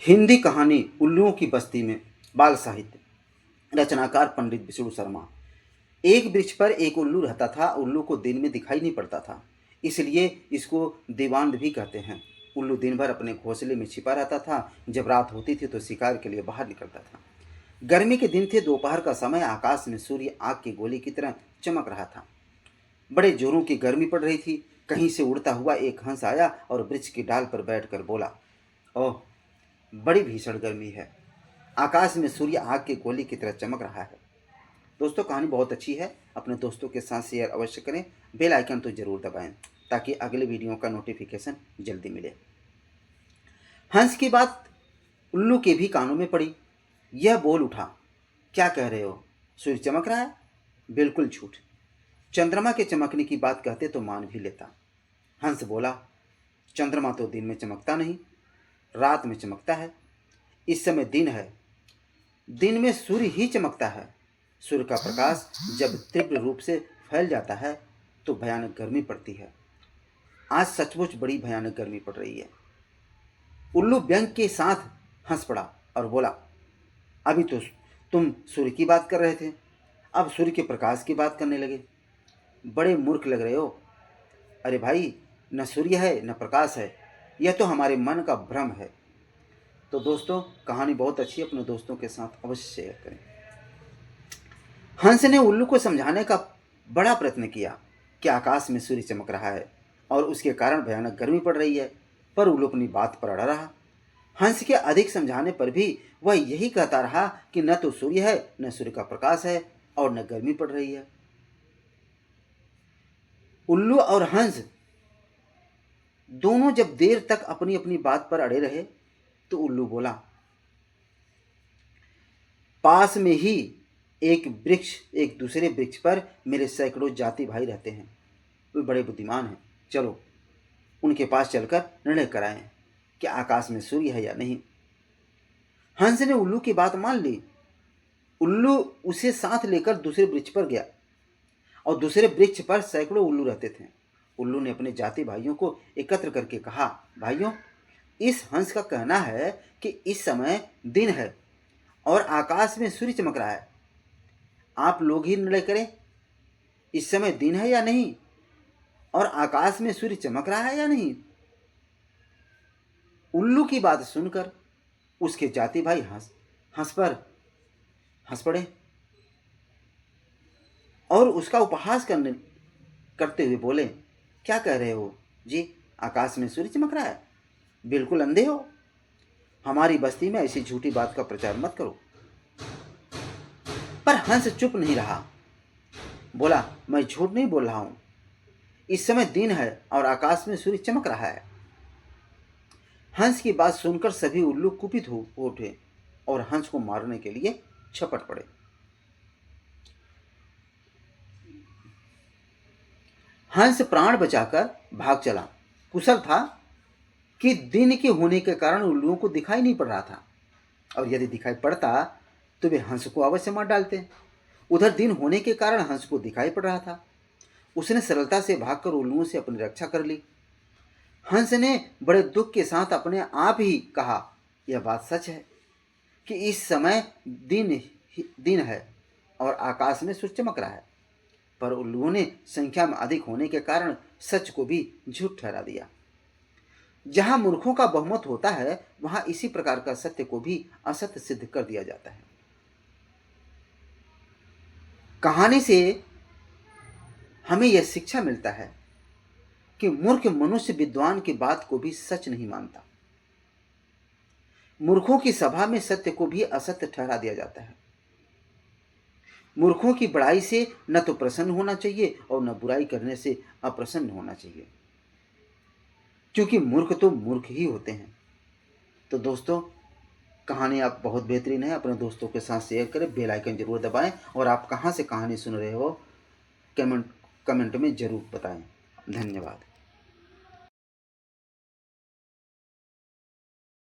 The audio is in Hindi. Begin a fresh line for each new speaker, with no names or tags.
हिंदी कहानी उल्लुओं की बस्ती में। बाल साहित्य। रचनाकार पंडित विष्णु शर्मा। एक वृक्ष पर एक उल्लू रहता था। उल्लू को दिन में दिखाई नहीं पड़ता था, इसलिए इसको दीवान भी कहते हैं। उल्लू दिन भर अपने घोंसले में छिपा रहता था। जब रात होती थी तो शिकार के लिए बाहर निकलता था। गर्मी के दिन थे। दोपहर का समय। आकाश में सूर्य आग की गोली की तरह चमक रहा था। बड़े जोरों की गर्मी पड़ रही थी। कहीं से उड़ता हुआ एक हंस आया और वृक्ष की डाल पर बैठकर बोला, ओह, बड़ी भीषण गर्मी है। आकाश में सूर्य आग की गोली की तरह चमक रहा है। दोस्तों, कहानी बहुत अच्छी है। अपने दोस्तों के साथ शेयर अवश्य करें। बेल आइकन तो जरूर दबाएं ताकि अगले वीडियो का नोटिफिकेशन जल्दी मिले। हंस की बात उल्लू के भी कानों में पड़ी। यह बोल उठा, क्या कह रहे हो? सूर्य चमक रहा है? बिल्कुल झूठ। चंद्रमा के चमकने की बात कहते तो मान भी लेता। हंस बोला, चंद्रमा तो दिन में चमकता नहीं, रात में चमकता है। इस समय दिन है। दिन में सूर्य ही चमकता है। सूर्य का प्रकाश जब तीव्र रूप से फैल जाता है तो भयानक गर्मी पड़ती है। आज सचमुच बड़ी भयानक गर्मी पड़ रही है। उल्लू व्यंग के साथ हंस पड़ा और बोला, अभी तो तुम सूर्य की बात कर रहे थे, अब सूर्य के प्रकाश की बात करने लगे। बड़े मूर्ख लग रहे हो। अरे भाई, न सूर्य है न प्रकाश है, यह तो हमारे मन का भ्रम है। तो दोस्तों, कहानी बहुत अच्छी है। अपने दोस्तों के साथ अवश्य शेयर करें। हंस ने उल्लू को समझाने का बड़ा प्रयत्न किया कि आकाश में सूर्य चमक रहा है और उसके कारण भयानक गर्मी पड़ रही है, पर उल्लू अपनी बात पर अड़ा रहा। हंस के अधिक समझाने पर भी वह यही कहता रहा कि न तो सूर्य है, न सूर्य का प्रकाश है और न गर्मी पड़ रही है। उल्लू और हंस दोनों जब देर तक अपनी अपनी बात पर अड़े रहे तो उल्लू बोला, पास में ही एक दूसरे वृक्ष पर मेरे सैकड़ों जाति भाई रहते हैं। वे बड़े बुद्धिमान हैं। चलो उनके पास चलकर निर्णय कराएं कि आकाश में सूर्य है या नहीं। हंस ने उल्लू की बात मान ली। उल्लू उसे साथ लेकर दूसरे वृक्ष पर गया और दूसरे वृक्ष पर सैकड़ों उल्लू रहते थे। उल्लू ने अपने जाति भाइयों को एकत्र करके कहा, भाइयों, इस हंस का कहना है कि इस समय दिन है और आकाश में सूर्य चमक रहा है। आप लोग ही निर्णय करें, इस समय दिन है या नहीं और आकाश में सूर्य चमक रहा है या नहीं। उल्लू की बात सुनकर उसके जाति भाई हंस पड़े और उसका उपहास करते हुए बोले, क्या कह रहे हो जी? आकाश में सूर्य चमक रहा है? बिल्कुल अंधे हो। हमारी बस्ती में ऐसी झूठी बात का प्रचार मत करो। पर हंस चुप नहीं रहा। बोला, मैं झूठ नहीं बोल रहा हूं। इस समय दिन है और आकाश में सूर्य चमक रहा है। हंस की बात सुनकर सभी उल्लू कुपित हो उठे और हंस को मारने के लिए छपट पड़े। हंस प्राण बचाकर भाग चला। कुशल था कि दिन के होने के कारण उल्लुओं को दिखाई नहीं पड़ रहा था, और यदि दिखाई पड़ता तो वे हंस को अवश्य मार डालते। उधर दिन होने के कारण हंस को दिखाई पड़ रहा था। उसने सरलता से भागकर उल्लुओं से अपनी रक्षा कर ली। हंस ने बड़े दुख के साथ अपने आप ही कहा, यह बात सच है कि इस समय दिन है और आकाश में सूर्य चमक रहा है। पर उल्लुओं ने संख्या में अधिक होने के कारण सच को भी झूठ ठहरा दिया। जहां मूर्खों का बहुमत होता है वहां इसी प्रकार का सत्य को भी असत्य सिद्ध कर दिया जाता है। कहानी से हमें यह शिक्षा मिलता है कि मूर्ख मनुष्य विद्वान की बात को भी सच नहीं मानता। मूर्खों की सभा में सत्य को भी असत्य ठहरा दिया जाता है। मूर्खों की बड़ाई से न तो प्रसन्न होना चाहिए और न बुराई करने से अप्रसन्न होना चाहिए, क्योंकि मूर्ख तो मूर्ख ही होते हैं। तो दोस्तों, कहानी आप बहुत बेहतरीन है। अपने दोस्तों के साथ शेयर करें, बेल आइकन जरूर दबाएं और आप कहां से कहानी सुन रहे हो कमेंट में जरूर बताएं। धन्यवाद।